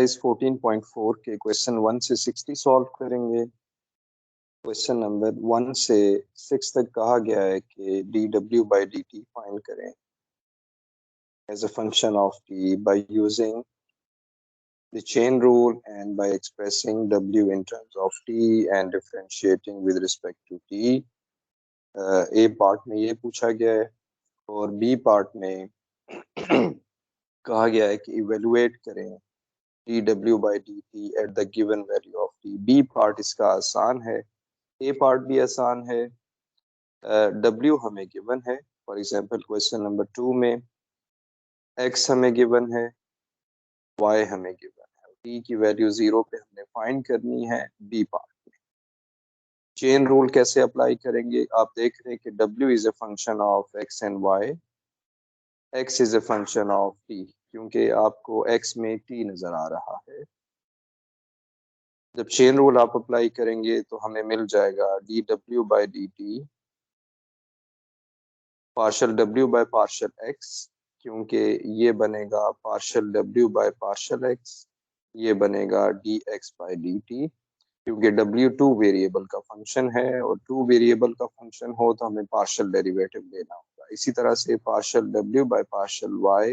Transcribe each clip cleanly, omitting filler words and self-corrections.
इस 14.4 के क्वेश्चन 1 से 60 सॉल्व करेंगे। क्वेश्चन नंबर 1 से 6 तक कहा गया है कि dw/dt फाइंड करें as a function of t by using the chain rule and by expressing w in terms of t and differentiating with respect to t। A part में ये पूछा गया है और बी पार्ट में कहा गया है कि इवेलुएट करें dw/dt at the given value of t। B part इसका आसान है, ए पार्ट भी आसान है। w हमें गिवन है, फॉर एग्जांपल क्वेश्चन नंबर 2 में x हमें गिवन है, y हमें गिवन है, t की वैल्यू 0 पे हमने फाइंड करनी है बी पार्ट में। चेन रूल कैसे अप्लाई करेंगे? आप देख रहे हैं कि w is a function of x and y, x is a function of t, क्योंकि आपको x में t नजर आ रहा है। जब चेन रूल आप अप्लाई करेंगे तो हमें मिल जाएगा dw/dt partial w by partial x, क्योंकि ये बनेगा partial w by partial x, ये बनेगा dx/dt, क्योंकि w 2 वेरिएबल का फंक्शन है और 2 वेरिएबल का फंक्शन हो तो हमें पार्शल डेरिवेटिव लेना होगा। इसी तरह से partial w by partial y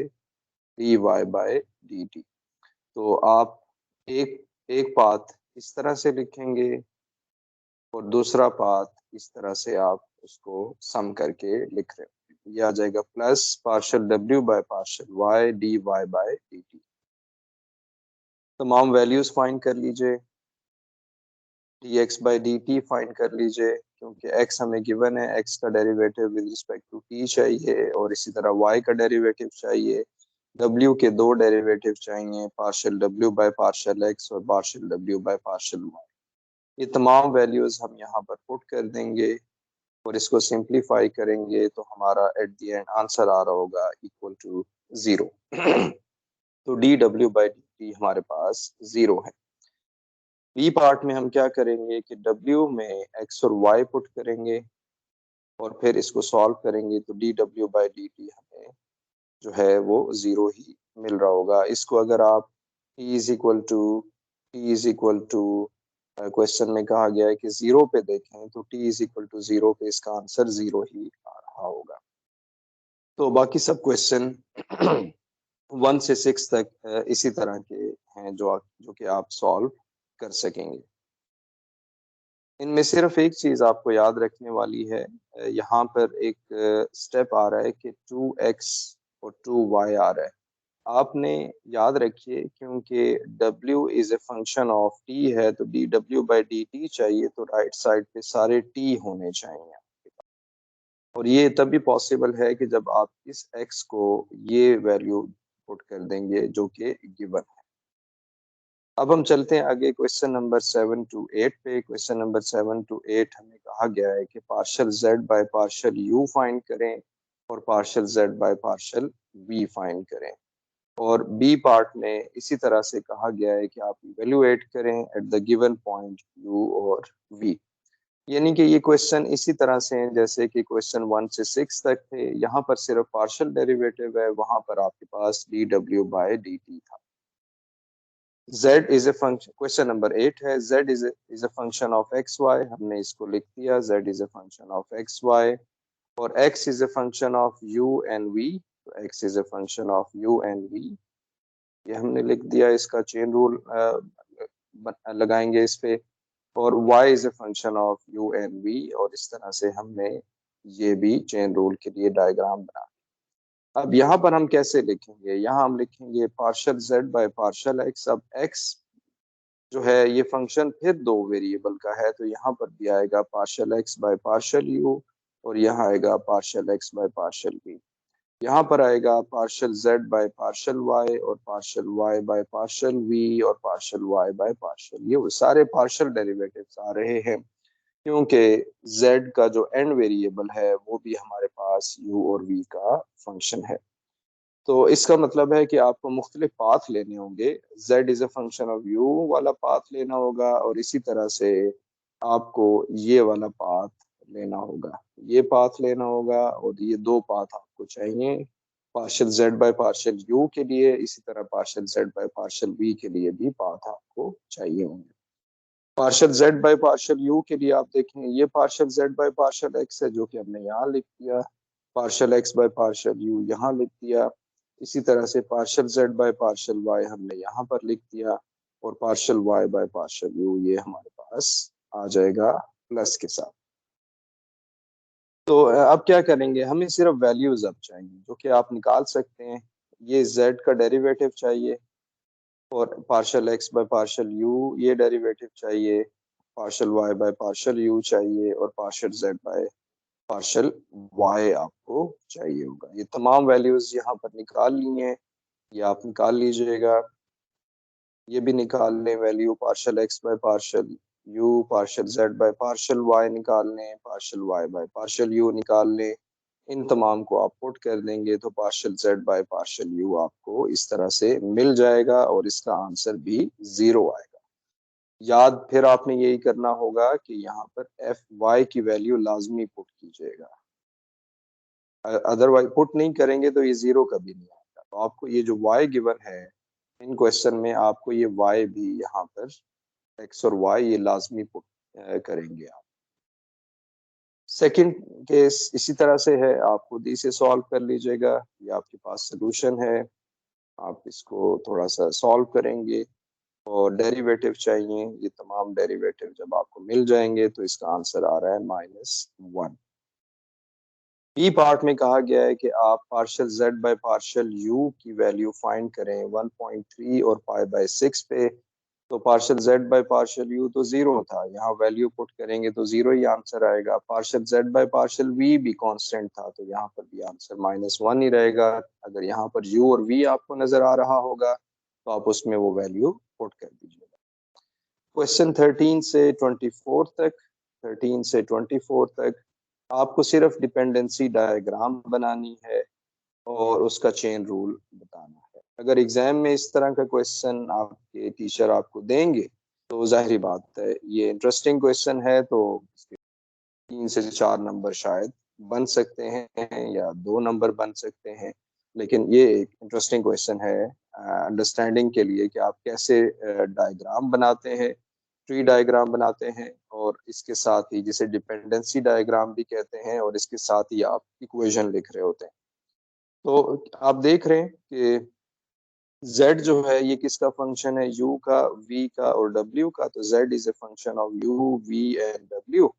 dy/dt। तो आप एक पाथ इस तरह से लिखेंगे और दूसरा पाथ इस तरह से आप उसको सम करके लिख रहे हो। ये आ जाएगा plus partial w by partial y dy/dt। तमाम वैल्यूज फाइंड कर लीजिए, dx/dt फाइंड कर लीजिए, क्योंकि x हमें गिवन है, x का derivative with respect to t चाहिए और इसी तरह y का डेरिवेटिव चाहिए। w के दो डेरिवेटिव चाहिए, partial w by partial x और partial w by partial y। ये तमाम वैल्यूज हम यहाँ पर पुट कर देंगे और इसको सिंप्लीफाई करेंगे तो हमारा एट द एंड आंसर आ रहा होगा इक्वल टू 0। तो dw/dt हमारे पास 0 है। बी पार्ट में हम क्या करेंगे कि w में x और y पुट करेंगे और फिर इसको सॉल्व करेंगे तो dw/dt हमें जो है वो 0 ही मिल रहा होगा। इसको अगर आप t is equal to question में कहा गया है कि 0 पे देखें तो t इज इक्वल टू 0 पे इसका आंसर 0 ही आ रहा होगा। तो बाकी सब क्वेश्चन 1 से 6 तक इसी तरह के हैं जो कि आप सॉल्व कर सकेंगे। इनमें सिर्फ एक चीज आपको याद रखने वाली है, यहाँ पर एक स्टेप आ रहा है कि 2x और 2y आ रहा है। आपने याद रखिए क्योंकि w is a function of t है तो dw/dt चाहिए तो राइट साइड पे सारे t होने चाहिए आपके पास। और ये तभी पॉसिबल है कि जब आप इस x को ये वैल्यू पुट कर देंगे जो कि गिवन है। अब हम चलते हैं आगे क्वेश्चन नंबर 7 to 8 पे। क्वेश्चन नंबर 7 to 8 हमें कहा गया है कि partial z by partial u find करें और partial z by partial v find करें। और बी पार्ट में इसी तरह से कहा गया है कि आप इवेल्युएट करें at the given point u और v। यानी कि ये क्वेश्चन इसी तरह से हैं जैसे कि क्वेश्चन 1 से 6 तक थे। यहाँ पर सिर्फ पार्शियल डेरिवेटिव है, वहां पर आपके पास dw/dt था। z is a function, question number 8 है, z is a function of x Y, हमने इसको लिख दिया z is a function of x Y. और x is a function of u and v, तो x is a function of u and v, ये हमने लिख दिया। इसका चेन रूल लगाएंगे इस पे। और y is a function of u and v, और इस तरह से हमने ये भी चेन रूल के लिए डायग्राम बना। अब यहाँ पर हम कैसे लिखेंगे? यहाँ हम लिखेंगे partial z by partial x। अब x जो है ये फंक्शन फिर दो वेरिएबल का है तो यहाँ पर भी आएगा partial x by partial u और यहाँ आएगा partial x by partial v। यहाँ पर आएगा partial z by partial y और partial y by partial v और पार्शल y बाय पार्शल, ये वो सारे पार्शल डेरिवेटिव्स आ रहे हैं क्योंकि z का जो एंड वेरिएबल है वो भी हमारे पास u और v का फंक्शन है। तो इसका मतलब है कि आपको मुख्तलिफ पाथ लेने होंगे। z is a function of u वाला पाथ लेना होगा और इसी तरह से आपको ये वाला पाथ लेना होगा, ये पाथ लेना होगा और ये दो पाथ आपको चाहिए partial Z by partial U के लिए, इसी तरह partial Z by partial V के लिए भी पाथ आपको चाहिए होंगे। Partial Z by partial U के लिए आप देखें, ये partial Z by partial X है जो कि हमने यहाँ लिख दिया, partial x by partial U यहाँ लिख दिया, इसी तरह से partial Z by partial Y हमने यहाँ पर लिख दिया, और partial Y by partial U ये हमारे पास आ जाएगा प्लस के साथ। तो अब क्या करेंगे, हमें सिर्फ वैल्यूज अब चाहिए जो कि आप निकाल सकते हैं। ये z का डेरिवेटिव चाहिए, और partial x by partial U ये डेरिवेटिव चाहिए, partial Y by partial U चाहिए, और partial Z by partial Y आपको चाहिए होगा। ये तमाम वैल्यूज यहाँ पर निकाल ली हैं, ये आप निकाल लीजिएगा। ये भी निकाल लें value, partial x by partial u, partial Z by partial y निकाल लें, partial Y by partial u निकाल लें। इन तमाम को आप पुट कर देंगे तो partial Z by partial you आपको इस तरह से मिल जाएगा, और इसका आंसर भी 0 आएगा। याद फिर आपने यही करना होगा कि यहाँ पर एफ वाई की वैल्यू लाजमी पुट कीजिएगा, अदरवाइज पुट नहीं करेंगे तो ये 0 कभी नहीं आएगा। तो आपको ये जो वाई गिवन है इन क्वेश्चन में, आपको ये वाई भी यहाँ पर एक्स और वाई ये लाजमी पुट करेंगे आप। सेकंड केस इसी तरह से है, आप खुद इसे सॉल्व कर लीजिएगा, ये आपके पास सोल्यूशन है, आप इसको थोड़ा सा सॉल्व करेंगे, और डेरिवेटिव चाहिए, ये तमाम डेरिवेटिव जब आपको मिल जाएंगे तो इसका आंसर आ रहा है -1। बी पार्ट में कहा गया है कि आप partial Z by partial u की वैल्यू फाइंड करें 1.3 और पाई बाय 6 पे। तो partial Z by partial u तो 0 था, यहाँ वैल्यू पुट करेंगे तो 0 ही आंसर आएगा। Partial Z by partial v भी कांस्टेंट था, तो यहाँ पर भी आंसर -1 ही रहेगा। अगर यहाँ पर यू और वी आपको नजर आ रहा होगा तो आप उसमें वो वैल्यू पुट कर दीजिएगा। क्वेश्चन 13 से 24 तक आपको सिर्फ डिपेंडेंसी डायग्राम बनानी है और उसका चेन रूल बताना है। अगर एग्जाम में इस तरह का क्वेश्चन आपके टीचर आपको देंगे तो जाहिर बात है ये इंटरेस्टिंग क्वेश्चन है, तो 3 से 4 नंबर शायद बन सकते हैं या 2 नंबर बन सकते हैं, लेकिन ये एक इंटरेस्टिंग क्वेश्चन है अंडरस्टैंडिंग के लिए कि आप कैसे डायग्राम बनाते हैं, ट्री डायग्राम बनाते हैं, और इसके साथ ही जिसे डिपेंडेंसी डायग्राम भी कहते हैं, और इसके साथ ही आप इक्वेशन लिख रहे होते हैं। तो आप देख रहे हैं कि z जो है ये किसका फंक्शन है, u का, v का और w का। तो z is a function of u, v and w।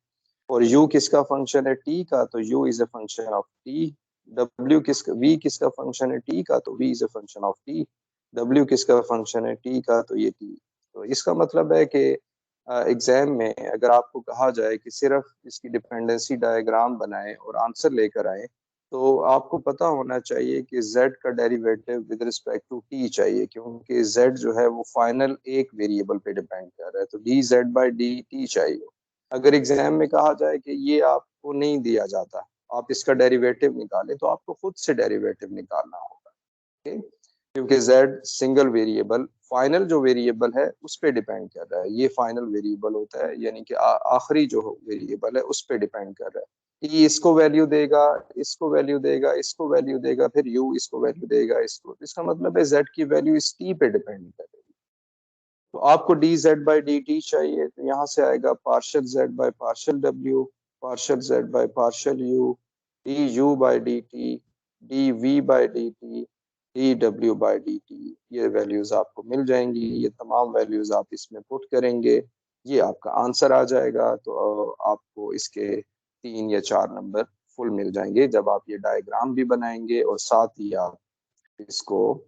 और u किसका फंक्शन है, t का, तो u is a function of t। w किसका, v किसका फंक्शन है, t का, तो v is a function of t। w किसका फंक्शन है, t का, तो ये t। तो इसका मतलब है कि एग्जाम में अगर आपको कहा जाए कि सिर्फ इसकी डिपेंडेंसी डायग्राम बनाएं और आंसर लेकर आए, तो आपको पता होना चाहिए कि z का derivative with respect to t चाहिए, क्योंकि z जो है वो फाइनल एक वेरिएबल पे डिपेंड कर रहा है, तो dz बाई dt चाहिए। अगर एग्जाम में कहा जाए कि ये आपको नहीं दिया जाता, आप इसका डेरिवेटिव निकालें, तो आपको खुद से डेरिवेटिव निकालना होगा, ठीक? क्योंकि z सिंगल वेरिएबल, फाइनल जो वेरिएबल है उस पर डिपेंड कर रहा है, ये फाइनल वेरिएबल होता है, यानी कि आखिरी जो वेरिएबल है उस पर डिपेंड कर रहा है। ये इसको वैल्यू देगा, इसको वैल्यू देगा, इसको वैल्यू देगा, फिर u इसको वैल्यू देगा, इसको। इसका मतलब है z की वैल्यू इस t पे डिपेंड करेगी। तो आपको dz बाई dt चाहिए, तो यहाँ से आएगा partial z by partial w, partial z by partial u, du by dt, dv by dt, dw by dt। ये वैल्यूज आपको मिल जाएंगी, ये तमाम वैल्यूज आप इसमें पुट करेंगे, ये आपका आंसर आ जाएगा। तो आपको इसके 3 या 4 नंबर फुल मिल जाएंगे जब आप ये डायग्राम भी बनाएंगे और साथ ही आप इसको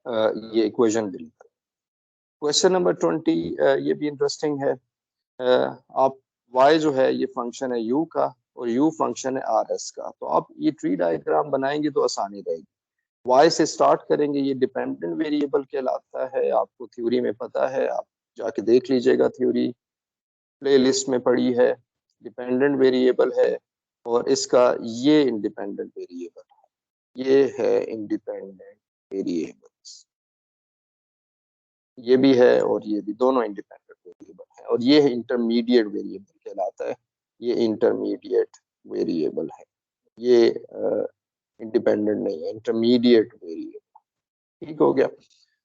ये इक्वेशन भी लिखेंगे। क्वेश्चन नंबर 20 ये भी इंटरेस्टिंग है। आप y जो है ये फंक्शन है u का, और u फंक्शन है rs का। तो आप ये ट्री डायग्राम बनाएंगे तो आसानी रहेगी। y से स्टार्ट करेंगे, ये डिपेंडेंट वेरिएबल कहलाता है, आपको थ्योरी में पता है, आप जाके देख लीजिएगा, थ्योरी प्ले लिस्ट में पड़ी है। डिपेंडेंट वेरिएबल है, और इसका ये इंडिपेंडेंट वेरिएबल है, ये है इंडिपेंडेंट वेरिएबल्स, ये भी है और ये भी, दोनों इंडिपेंडेंट वेरिएबल है, और ये इंटरमीडिएट वेरिएबल कहलाता है, ये इंटरमीडिएट वेरिएबल है। ये इंडिपेंडेंट नहीं है, इंटरमीडिएट वेरिएबल। ठीक हो गया।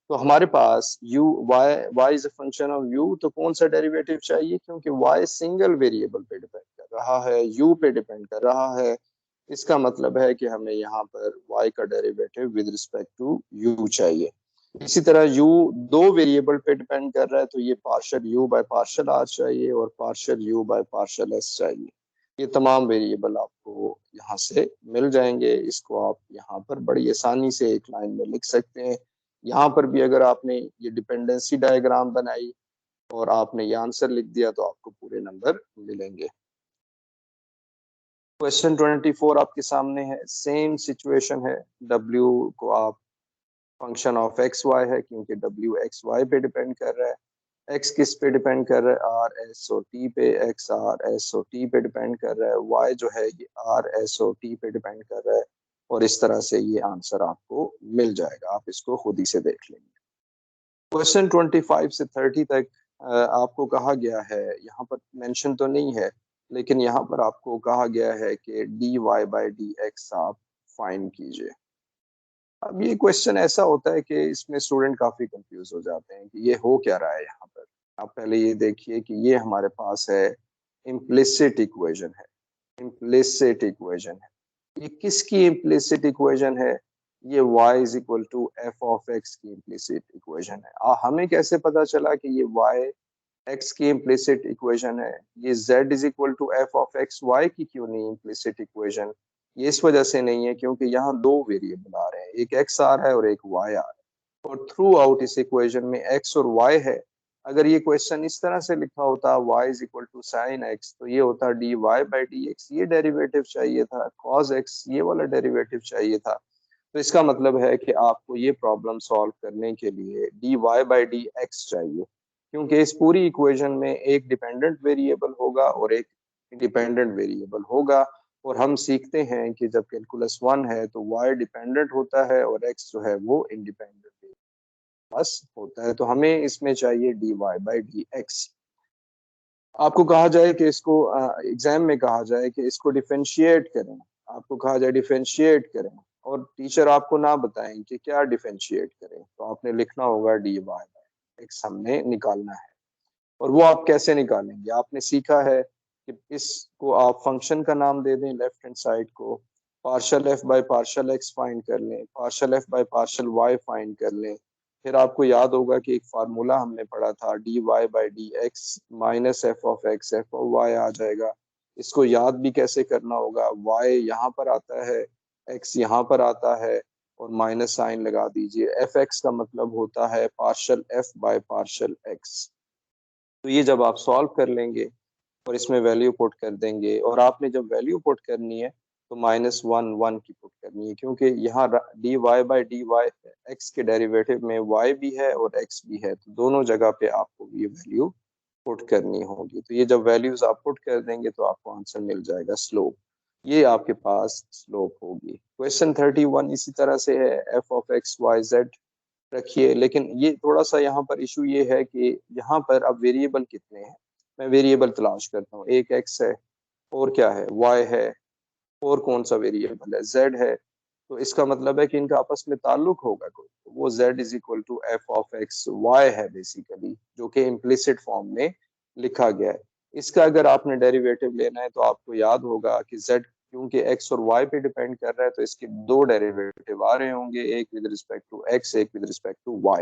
तो हमारे पास u y is a function of u, तो कौन सा डेरिवेटिव चाहिए, क्योंकि y सिंगल वेरिएबल पे डिपेंड कर रहा है, u पे डिपेंड कर रहा है। इसका मतलब है कि हमें यहाँ पर y का derivative with respect to u चाहिए। इसी तरह u दो वेरिएबल पे डिपेंड कर रहा है, तो ये partial u by partial r चाहिए और partial u by partial s चाहिए। ये तमाम वेरिएबल आपको यहाँ से मिल जाएंगे। इसको आप यहाँ पर बड़ी आसानी से एक लाइन में लिख सकते हैं। यहाँ पर भी अगर आपने ये डिपेंडेंसी डायग्राम बनाई और आपने ये आंसर लिख दिया तो आपको पूरे नंबर मिलेंगे। क्वेश्चन 24 आपके सामने है, सेम सिचुएशन है। W को आप फंक्शन ऑफ एक्स वाई है, क्योंकि W एक्स वाई पे डिपेंड कर रहा है। x किस पे डिपेंड कर रहा है, आर एस ओ टी पे। x r s or t पे डिपेंड कर रहा है। y जो है ये आर एस ओ टी पे डिपेंड कर रहा है। और इस तरह से ये आंसर आपको मिल जाएगा, आप इसको खुद ही से देख लेंगे। क्वेश्चन 25 से 30 तक आपको कहा गया है, यहाँ पर मेंशन तो नहीं है, लेकिन यहाँ पर आपको कहा गया है कि d Y by D x आप फाइंड कीजिए। अब ये क्वेश्चन ऐसा होता है कि इसमें स्टूडेंट काफी कंफ्यूज हो जाते हैं कि ये हो क्या रहा है यहाँ पर। आप पहले ये देखिए कि ये हमारे पास है इम्प्लिसिट इक्वेशन है। इम्प्लिसिट इक्वेशन है, ये किसकी इम्प्लिसिट इक्वेशन है, ये y is equal to f of x की इम्प्लिसिट इक्वेशन है। हमें कैसे पता चला कि ये y x की इम्प्लिसिट इक्वेशन है, ये z is equal to f of x y की क्यों नहीं इम्प्लिसिट इक्वेशन। ये इस वजह से नहीं है क्योंकि यहाँ दो वेरिएबल आ रहे हैं, एक x आ रहा है और एक y आ रहा है, और थ्रू आउट इस इक्वेशन में x और y है। अगर ये क्वेश्चन इस तरह से लिखा होता y is equal to sine x, तो ये होता d Y by D x, ये डेरिवेटिव चाहिए था। कॉस एक्स ये वाला डेरिवेटिव चाहिए था। तो इसका मतलब है कि आपको ये प्रॉब्लम सॉल्व करने के लिए d Y by D x चाहिए, क्योंकि इस पूरी इक्वेशन में एक डिपेंडेंट वेरिएबल होगा और एक इंडिपेंडेंट वेरिएबल होगा। और हम सीखते हैं कि जब कैलकुलस 1 है तो y डिपेंडेंट होता है और x जो है वो इंडिपेंडेंट बस होता है। तो हमें इसमें चाहिए d Y by D x. आपको कहा जाए कि इसको एग्जाम में कहा जाए कि इसको डिफरेंशिएट करें, आपको कहा जाए डिफरेंशिएट करें, और टीचर आपको ना बताएं कि क्या डिफरेंशिएट करें, तो आपने लिखना होगा डी वाई बाई एक्स हमने निकालना है। और वो आप कैसे निकालेंगे, आपने सीखा है कि इसको आप फंक्शन का नाम दे दें, लेफ्ट हैंड साइड को partial f by partial x find कर लें, partial f by partial y find कर लें। फिर आपको याद होगा कि एक फार्मूला हमने पढ़ा था D Y by D X minus F of X, F of Y आ जाएगा। इसको याद भी कैसे करना होगा, वाई यहाँ पर आता है, एक्स यहाँ पर आता है, और माइनस साइन लगा दीजिए। एफ एक्स का मतलब होता है partial f by partial x. तो ये जब आप सॉल्व कर लेंगे और इसमें वैल्यू पुट कर देंगे, और आपने जब वैल्यू पुट करनी है तो -1 1 की पुट करनी है, क्योंकि यहाँ d Y by d y x के डेरिवेटिव में y भी है और x भी है, तो दोनों जगह पे आपको ये वैल्यू पुट करनी होगी। तो ये जब वैल्यूज आप पुट कर देंगे तो आपको आंसर मिल जाएगा स्लोप। ये आपके पास स्लोप होगी। क्वेश्चन 31 इसी तरह से है, f of x Y z रखिए, लेकिन ये थोड़ा सा यहाँ पर इशू ये है कि यहाँ पर अब वेरिएबल कितने हैं। मैं वेरिएबल तलाश करता हूँ, एक x है और क्या है y है, और कौन सा वेरिएबल है z है। तो इसका मतलब है कि इनका आपस में ताल्लुक होगा कोई, तो वो z is equal to f of x y है बेसिकली, जो कि इम्प्लिसिट फॉर्म में लिखा गया है। इसका अगर आपने डेरिवेटिव लेना है तो आपको याद होगा कि z क्योंकि x और y पे डिपेंड कर रहा है, तो इसके दो डेरिवेटिव आ रहे होंगे, एक विद रिस्पेक्ट टू x, एक विद रिस्पेक्ट टू y।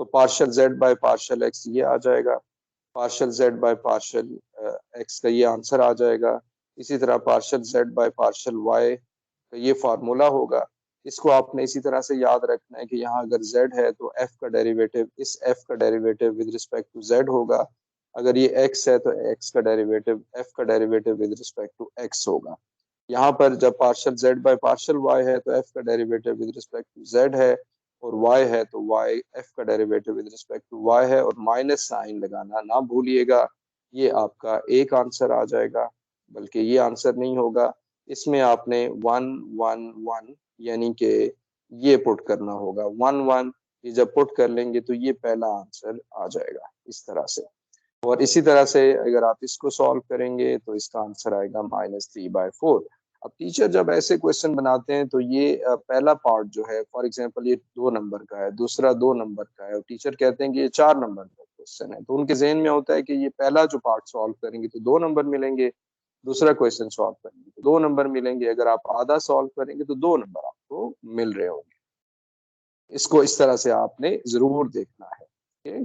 तो partial z by partial x ये आ जाएगा, partial z by partial x का ये आंसर आ जाएगा। इसी तरह partial z by partial y का ये फार्मूला होगा। इसको आपने इसी तरह से याद रखना है कि यहाँ अगर z है तो f का डेरिवेटिव, इस f का derivative with respect to z होगा। अगर ये x है तो x का डेरिवेटिव, f का derivative with respect to x होगा। यहाँ पर जब partial z by partial y है तो f का derivative with respect to z है, और y है तो y f का derivative with respect to y है, और माइनस साइन लगाना ना भूलिएगा। ये आपका एक आंसर आ जाएगा, बल्कि ये आंसर नहीं होगा, इसमें आपने 1 1 1 यानी कि ये पुट करना होगा 1 1। ये जब पुट कर लेंगे तो ये पहला आंसर आ जाएगा इस तरह से। और इसी तरह से अगर आप इसको सॉल्व करेंगे तो इसका आंसर आएगा -3/4। अब टीचर जब ऐसे क्वेश्चन बनाते हैं तो ये पहला पार्ट जो है, फॉर एग्जांपल ये 2 नंबर का है, दूसरा 2 नंबर का है और टीचर कहते हैं कि ये 4 नंबर का क्वेश्चन है, तो उनके जहन में होता है कि ये पहला जो पार्ट सॉल्व करेंगे तो 2 नंबर मिलेंगे, दूसरा क्वेश्चन सॉल्व करेंगे तो 2 नंबर मिलेंगे, अगर आप आधा सॉल्व करेंगे तो 2 नंबर आपको मिल रहे होंगे। इसको इस तरह से आपने जरूर देखना है। ओके,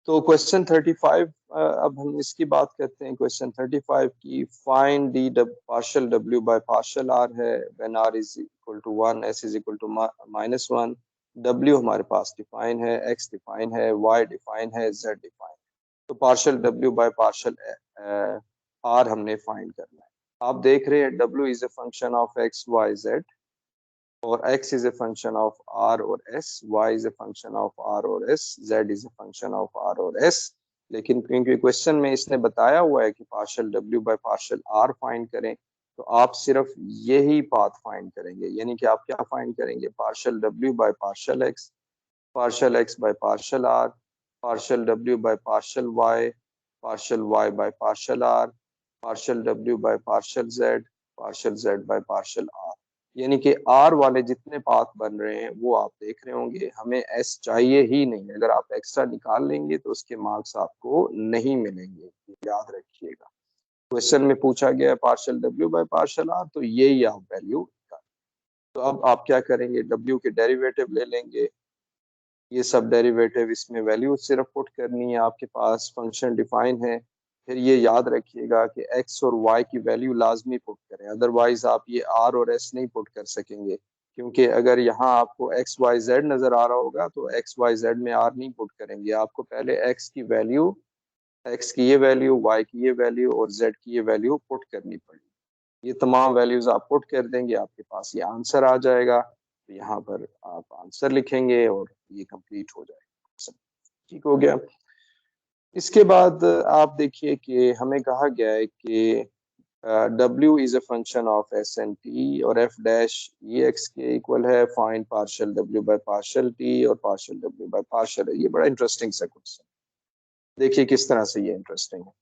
तो क्वेश्चन 35, अब हम इसकी बात करते हैं। क्वेश्चन 35 की, find the partial W by partial R है when R is equal to 1, S is equal to -1। W हमारे पास डिफाइन है, एक्स डिफाइन है, वाई डिफाइन है, जेड डिफाइन। तो partial W by partial R हमने फाइंड करना है। आप देख रहे हैं W is a function of x Y Z, और x is a function of r और s, y is a function of r और s, z is a function of r और s। लेकिन क्योंकि क्वेश्चन में इसने बताया हुआ है कि partial w by partial r find करें, तो आप सिर्फ यही पाथ फाइंड करेंगे, यानी कि आप क्या फाइंड करेंगे, partial w by partial x by partial r, partial w by partial y, partial y by partial r, partial w by partial z, partial z by partial r। यानी कि are वाले जितने पाथ बन रहे हैं वो आप देख रहे होंगे। हमें एस चाहिए ही नहीं, अगर आप एक्स्ट्रा निकाल लेंगे तो उसके मार्क्स आपको नहीं मिलेंगे, याद रखिएगा। क्वेश्चन में पूछा गया है partial W by partial r, तो यही आप वैल्यू। तो अब आप क्या करेंगे, डब्ल्यू के डेरिवेटिव ले लेंगे, ये सब डेरिवेटिव, इसमें वैल्यू सिर्फ पुट करनी है, आपके पास फंक्शन डिफाइन है। फिर ये याद रखिएगा कि x और y की वैल्यू लाजमी पुट करें, अदरवाइज आप ये r और s नहीं पुट कर सकेंगे, क्योंकि अगर यहाँ आपको x y z नजर आ रहा होगा तो x y z में r नहीं पुट करेंगे, आपको पहले x की वैल्यू, x की ये वैल्यू, y की ये वैल्यू और z की ये वैल्यू पुट करनी पड़ेगी। ये तमाम वैल्यूज आप पुट कर देंगे, आपके पास ये आंसर आ जाएगा। तो यहाँ पर आप आंसर लिखेंगे और ये कंप्लीट हो जाएगा। ठीक हो गया। इसके बाद आप देखिए कि हमें कहा गया है कि W is a function of S and T और एफ डैश ये एक्स के इक्वल है, find partial W by partial T और पार्शियल W बाय पार्शियल है। ये बड़ा इंटरेस्टिंग सा क्वेश्चन, देखिए किस तरह से ये इंटरेस्टिंग है।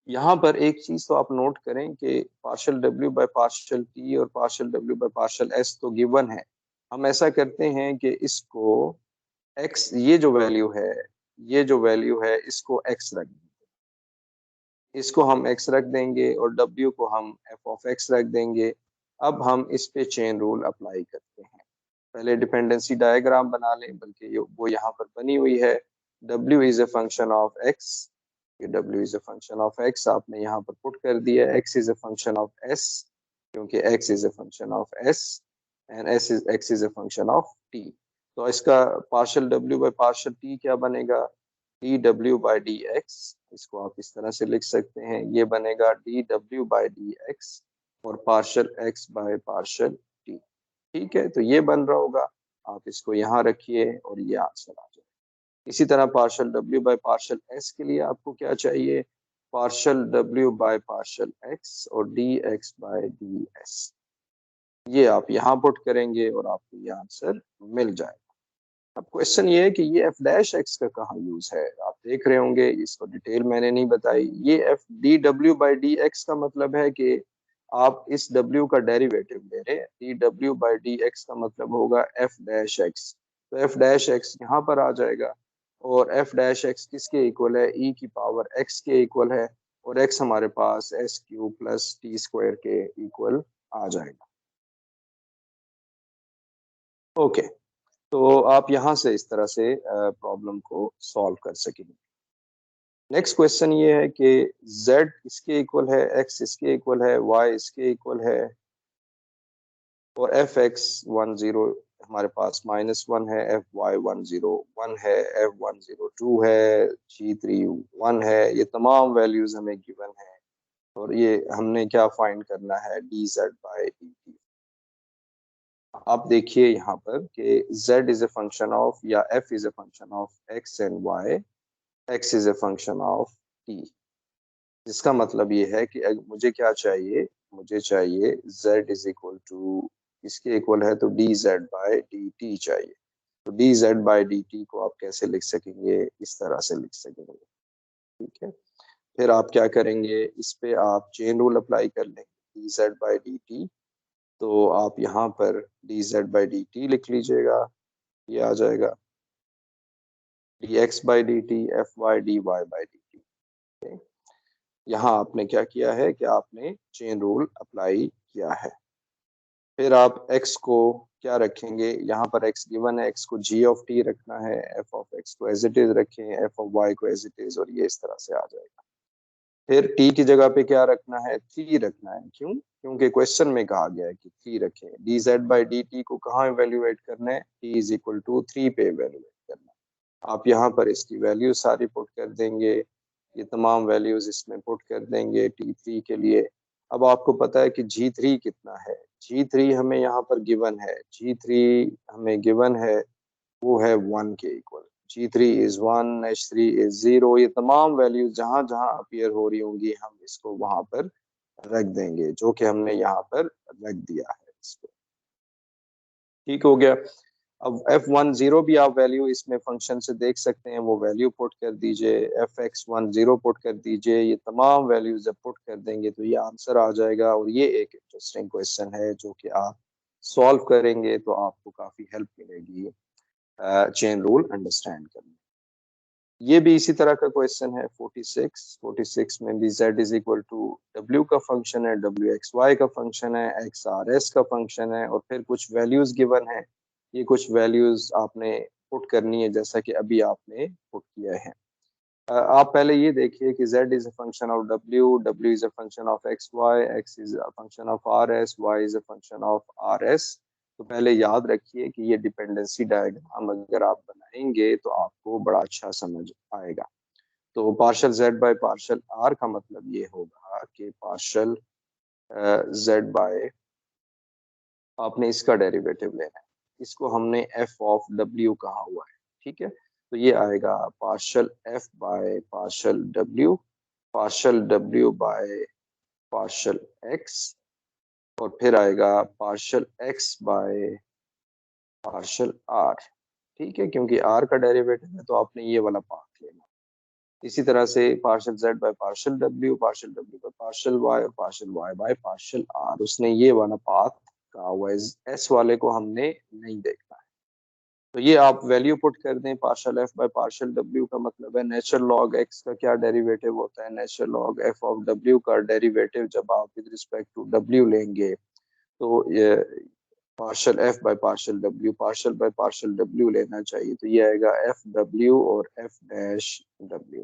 यहाँ पर एक चीज तो आप नोट करें कि partial W by partial T और partial W by partial S तो गिवन है। हम ऐसा करते हैं कि इसको x, ये जो वैल्यू है, ये जो वैल्यू है इसको x रख देंगे, इसको हम x रख देंगे और w को हम f ऑफ x रख देंगे। अब हम इस पे चेन रूल अप्लाई करते हैं। पहले डिपेंडेंसी डायग्राम बना लें, बल्कि वो यहाँ पर बनी हुई है। w is a function of x, ये w is a function of x आपने यहाँ पर पुट कर दिया, x is a function of s क्योंकि x is a function of s and x is a function of t। तो इसका partial w by partial t क्या बनेगा, dw बाई डी एक्स। इसको आप इस तरह से लिख सकते हैं, ये बनेगा dw बाई डी एक्स और partial x by partial t। ठीक है, तो ये बन रहा होगा, आप इसको यहाँ रखिए और ये आंसर आ जाए। इसी तरह partial w by partial s के लिए आपको क्या चाहिए, partial w by partial x और dx बाय ds। ये आप यहाँ पुट करेंगे और आपको ये आंसर मिल जाएगा। अब क्वेश्चन ये है कि ये एफ डैश एक्स का कहाँ यूज है, आप देख रहे होंगे, इसको डिटेल मैंने नहीं बताई। ये F D W by D x का मतलब है कि आप इस डब्ल्यू का डेरिवेटिव ले रहे हैं, D W by D x का मतलब होगा एफ डैश एक्स। तो एफ डैश एक्स यहाँ पर आ जाएगा और एफ डैश एक्स किसके इक्वल है, ई की पावर एक्स के इक्वल है, और एक्स हमारे पास S Q plus T square के इक्वल आ जाएगा। ओके, तो आप यहाँ से इस तरह से प्रॉब्लम को सॉल्व कर सकेंगे। नेक्स्ट क्वेश्चन ये है कि z इसके इक्वल है, x इसके इक्वल है, y इसके इक्वल है और एफ एक्स 10 हमारे पास -1 है, एफ वाई 101 है, एफ 102 है, G3 1 है। ये तमाम वैल्यूज हमें गिवन है और ये हमने क्या फाइंड करना है, D z by D T. आप देखिए यहाँ पर कि z is a function of, या f is a function of x and y, x is a function of t। जिसका मतलब ये है कि मुझे क्या चाहिए, मुझे चाहिए z इज इक्वल टू, इसके इक्वल है तो D z by D T चाहिए। तो D z by D T को आप कैसे लिख सकेंगे, इस तरह से लिख सकेंगे। ठीक है, फिर आप क्या करेंगे, इस पे आप चेन रूल अप्लाई कर लेंगे, d z by D t. तो आप यहाँ पर d z by D t लिख लीजिएगा, ये आ जाएगा d x by D t f y d Y by D t. यहाँ आपने क्या किया है कि आपने चेन रूल अप्लाई किया है। फिर आप x को क्या रखेंगे, यहाँ पर x गिवन है, x को g ऑफ t रखना है, f ऑफ x को एज इट इज रखें, f ऑफ y को एज इट इज, और ये इस तरह से आ जाएगा। फिर t की जगह पे क्या रखना है, 3 रखना है। क्यों? क्योंकि क्वेश्चन में कहा गया है कि 3 रखें। D z by D T को कहाँ इवेल्युएट करना है, t इज इक्वल टू 3 पे इवेल्युएट करना है। आप यहाँ पर इसकी वैल्यू सारी पुट कर देंगे, ये तमाम वैल्यूज इसमें पुट कर देंगे t3 के लिए। अब आपको पता है कि g3 कितना है, g3 हमें यहाँ पर गिवन है, g3 हमें गिवन है, वो है 1 के equal. g3 is 1, h3 is 0। ये तमाम वैल्यूज जहाँ जहाँ अपीयर हो रही होंगी हम इसको वहां पर रख देंगे, जो कि हमने यहाँ पर रख दिया है इसको। ठीक हो गया। अब f10 भी आप वैल्यू इसमें फंक्शन से देख सकते हैं, वो वैल्यू पुट कर दीजिए, fx10 पुट कर दीजिए। ये तमाम वैल्यूज जब पुट कर देंगे तो ये आंसर आ जाएगा। और ये एक इंटरेस्टिंग क्वेश्चन है जो कि आप सॉल्व करेंगे तो आपको काफ़ी हेल्प मिलेगी चेन रूल अंडरस्टैंड करने। ये भी इसी तरह का क्वेश्चन है 46 में भी z is equal to w का फंक्शन है, w एक्स वाई का फंक्शन है, x आर एस का फंक्शन है, और फिर कुछ वैल्यूज गिवन है। ये कुछ वैल्यूज आपने पुट करनी है जैसा कि अभी आपने पुट किया है। आप पहले ये देखिए कि z is a function of w is a function of x y, x is a function of r s, y is a function of r s. तो पहले याद रखिए कि ये डिपेंडेंसी डायग्राम अगर आप बनाएंगे तो आपको बड़ा अच्छा समझ आएगा। तो partial z by partial r का मतलब ये होगा कि पार्शल z बाय, आपने इसका डेरिवेटिव लेना है, इसको हमने f ऑफ w कहा हुआ है। ठीक है, तो ये आएगा partial f by partial w by partial x, और फिर आएगा partial x by partial r। ठीक है, क्योंकि r का डेरिवेटिव है तो आपने ये वाला पार्ट लेना। इसी तरह से partial z by partial w by partial y, और partial y by partial r। उसने ये वाला पाथ कहा हुआ है, s वाले को हमने नहीं देखना है। तो ये आप वैल्यू पुट कर दें, partial f by partial w का मतलब है नेचुरल लॉग x का क्या डेरिवेटिव होता है, natural log f of w का डेरिवेटिव जब आप विद रिस्पेक्ट टू w लेंगे तो ये partial f by partial w लेना चाहिए। तो ये आएगा f w और f डैश w,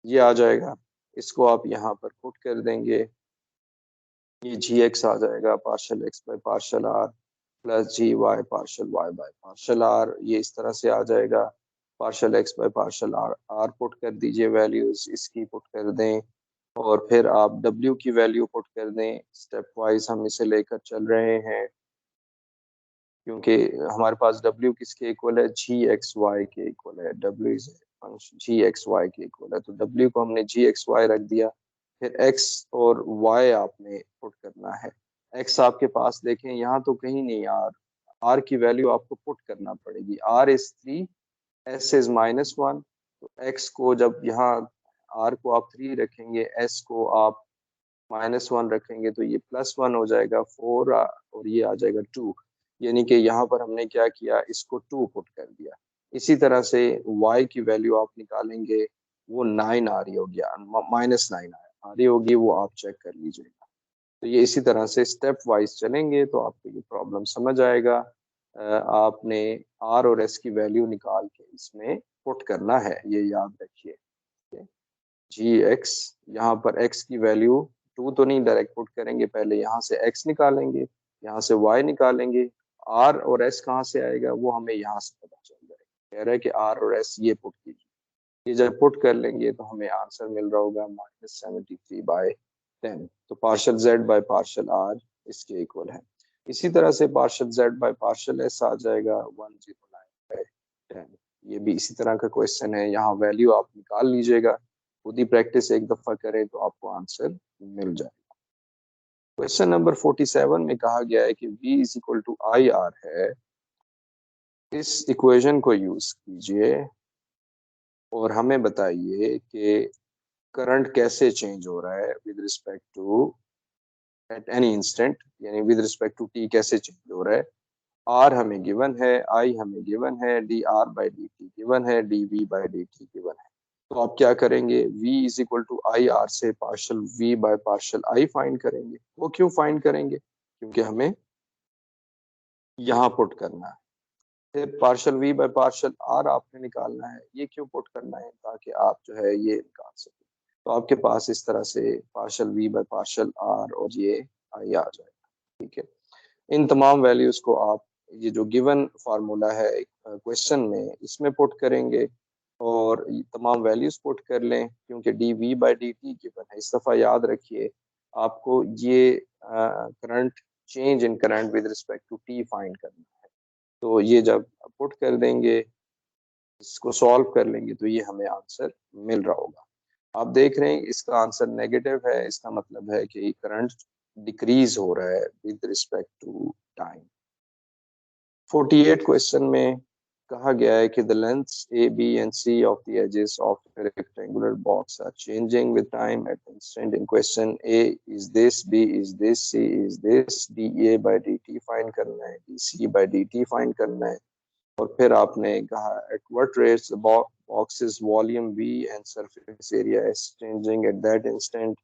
ये आ जाएगा। इसको आप यहाँ पर पुट कर देंगे, ये जी एक्स आ जाएगा partial x by partial r plus g y partial y by partial r, ये इस तरह से आ जाएगा। Partial x by partial r, r put कर दीजिए, वैल्यूज इसकी पुट कर दें, और फिर आप W की वैल्यू पुट कर दें। स्टेप वाइज हम इसे लेकर चल रहे हैं क्योंकि हमारे पास W किसके इक्वल है, जी एक्स वाई के इक्वल है। W is g x y के इक्वल है, तो W को हमने जी एक्स वाई रख दिया। फिर X और Y आपने पुट करना है। X आपके पास देखें यहाँ तो कहीं नहीं, R की वैल्यू आपको पुट करना पड़ेगी। R is 3, S is -1। तो X को जब यहाँ R को आप 3 रखेंगे, S को आप -1 रखेंगे तो ये +1 हो जाएगा 4, और ये आ जाएगा 2। यानी कि यहाँ पर हमने क्या किया, इसको 2 पुट कर दिया। इसी तरह से y की वैल्यू आप निकालेंगे, वो 9 आ रही होगी, -9 आ रही होगी, वो आप चेक कर लीजिएगा। तो ये इसी तरह से स्टेप वाइज चलेंगे तो आपको ये प्रॉब्लम समझ आएगा। आपने r और s की वैल्यू निकाल के इसमें पुट करना है, ये याद रखिए। जी एक्स, यहाँ पर x की वैल्यू 2 तो नहीं डायरेक्ट पुट करेंगे, पहले यहाँ से x निकालेंगे, यहाँ से y निकालेंगे। r और s कहाँ से आएगा वो हमें यहाँ से पता चल जाएगा। कह रहा है कि r और s ये पुट कीजिए, ये जब पुट कर लेंगे तो हमें आंसर मिल रहा होगा -73/10। तो partial z by partial r इसके इक्वल है। इसी तरह से partial z by partial s आ जाएगा 109/10। ये भी इसी तरह का क्वेश्चन है, यहाँ वैल्यू आप निकाल लीजिएगा, खुद ही प्रैक्टिस एक दफा करें तो आपको आंसर मिल जाएगा। क्वेश्चन नंबर 47 में कहा गया है कि v is equal to I R है। इस इक्वेशन को यूज कीजिए और हमें बताइए कि करंट कैसे चेंज हो रहा है with respect to at any instant, यानी विद रिस्पेक्ट टू टी कैसे चेंज हो रहा है। आर हमें गिवन है, आई हमें गिवन है, D R by D T given है, D we by D T given है। तो आप क्या करेंगे, v is equal to I R से partial v by partial I find करेंगे। वो क्यों फाइंड करेंगे, क्योंकि हमें यहाँ पुट करना है। फिर partial v by partial r आपने निकालना है। ये क्यों पुट करना है, ताकि आप जो है ये निकाल सकें। तो आपके पास इस तरह से partial v by partial r और ये आई आ जाएगा। ठीक है, इन तमाम वैल्यूज को आप ये जो गिवन फार्मूला है क्वेश्चन में इसमें पुट करेंगे और ये तमाम वैल्यूज पुट कर लें, क्योंकि d we by D T given है। इस दफ़ा याद रखिए आपको ये current change in current with respect to t find करना है। तो ये जब पुट कर देंगे, इसको सॉल्व कर लेंगे, तो ये हमें आंसर मिल रहा होगा। आप देख रहे हैं इसका आंसर नेगेटिव है, इसका मतलब है कि करंट डिक्रीज हो रहा है with respect to time. 48 question में कहा गया है कि the lengths a b and c of the edges of a rectangular box are changing with time at the instant in question. A is this, B is this, C is this, dA by dt find करना है, dC by dt find करना है। और फिर आपने कहा at what rates the box's volume V and surface area is changing at that instant.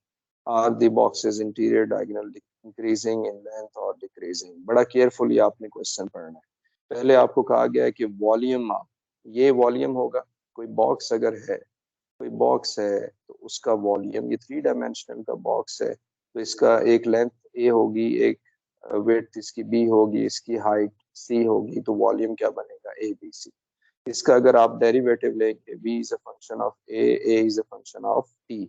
Are the box's interior diagonal increasing in length or decreasing? बड़ा carefully आपने क्वेश्चन पढ़ना है। पहले आपको कहा गया है कि वॉल्यूम, ये वॉल्यूम होगा, कोई बॉक्स अगर है, कोई बॉक्स है तो उसका वॉल्यूम, ये 3 डायमेंशनल का बॉक्स है, तो इसका एक लेंथ ए होगी, एक विड्थ इसकी बी होगी, इसकी हाइट सी होगी, तो वॉल्यूम क्या बनेगा, ए बी सी। इसका अगर आप डेरिवेटिव लेंगे, v is a function of A is a function of T,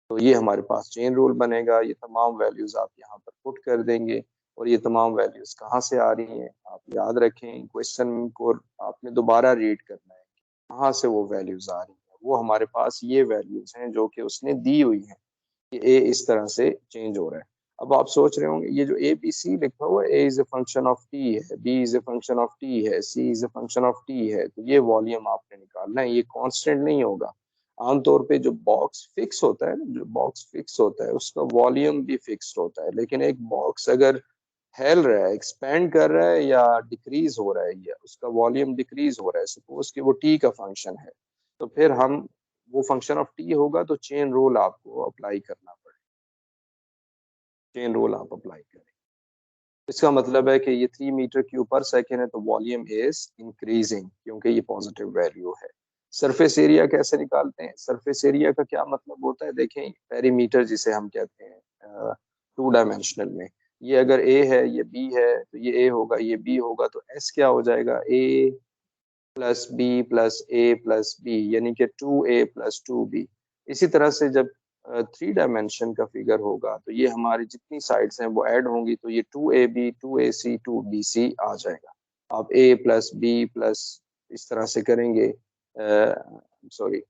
तो ये हमारे पास चेन रूल बनेगा। ये तमाम वैल्यूज आप यहाँ पर पुट कर देंगे और ये तमाम वैल्यूज कहाँ से आ रही हैं आप याद रखें, क्वेश्चन को आपने दोबारा रीड करना है कहाँ से वो वैल्यूज आ रही हैं। वो हमारे पास ये वैल्यूज हैं जो कि उसने दी हुई हैं कि ए इस तरह से चेंज हो रहा है। अब आप सोच रहे होंगे ये जो ए बी सी लिखा हुआ है, A is a function of T है, B is a function of T है, C is a function of T है, तो ये वॉल्यूम आपने निकालना है, ये कांस्टेंट नहीं होगा। आमतौर पे जो बॉक्स फिक्स होता है ना, जो बॉक्स फिक्स होता है उसका वॉल्यूम भी फिक्स्ड होता है, लेकिन एक बॉक्स अगर फैल रहा है, एक्सपेंड कर रहा है या डिक्रीज हो रहा है, या उसका वॉल्यूम डिक्रीज हो रहा है, सपोज कि वो टी का फंक्शन है, तो फिर हम वो फंक्शन ऑफ टी होगा तो चेन रूल आपको अप्लाई करना पड़ेगा, चेन रूल आप अप्लाई करें। इसका मतलब है कि ये 3 मीटर क्यूब पर सेकेंड है, तो वॉल्यूम इज इंक्रीजिंग, क्योंकि ये पॉजिटिव वैल्यू है। सरफेस एरिया कैसे निकालते हैं, सरफेस एरिया का क्या मतलब होता है, देखें पेरीमीटर जिसे हम कहते हैं 2 डायमेंशनल में, ये अगर ए है, ये बी है, तो ये ए होगा, ये बी होगा, तो एस क्या हो जाएगा, ए प्लस बी प्लस ए प्लस बी, यानी कि 2A प्लस 2B। इसी तरह से जब 3 डायमेंशन का फिगर होगा तो ये हमारी जितनी साइड्स हैं वो ऐड होंगी, तो ये 2AB 2AC 2BC आ जाएगा। आप A प्लस बी प्लस इस तरह से करेंगे, सॉरी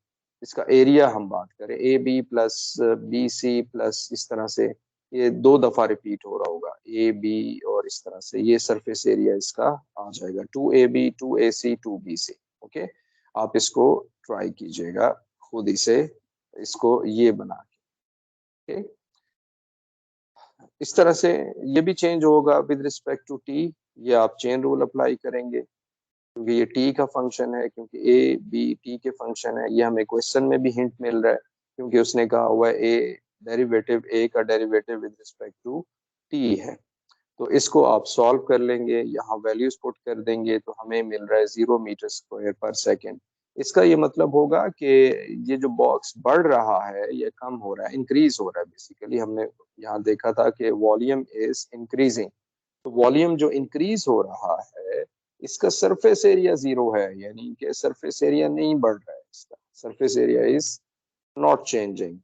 इसका एरिया हम बात करें, AB प्लस BC प्लस इस तरह से ये 2 दफा रिपीट हो रहा होगा, AB और इस तरह से ये सरफेस एरिया इसका आ जाएगा 2AB 2AC 2BC। ओके, आप इसको ट्राई कीजिएगा खुद ही से, इसको ये बना के। okay? इस तरह से ये भी चेंज होगा विद रिस्पेक्ट टू टी, ये आप चेन रूल अप्लाई करेंगे, क्योंकि ये टी का फंक्शन है, क्योंकि ए बी टी के फंक्शन है। ये हमें क्वेश्चन में भी हिंट मिल रहा है, क्योंकि उसने कहा हुआ है ए का derivative with respect to t है। तो इसको आप सॉल्व कर लेंगे, यहाँ वैल्यूज पुट कर देंगे, तो हमें मिल रहा है 0 मीटर स्क्वायर पर सेकेंड। इसका ये मतलब होगा कि ये जो बॉक्स बढ़ रहा है ये कम हो रहा है, इंक्रीज हो रहा है। बेसिकली हमने यहाँ देखा था कि वॉल्यूम इज इंक्रीजिंग, तो वॉल्यूम जो इंक्रीज हो रहा है इसका सरफेस एरिया 0 है, यानी कि सरफेस एरिया नहीं बढ़ रहा है, इसका surface area is not changing.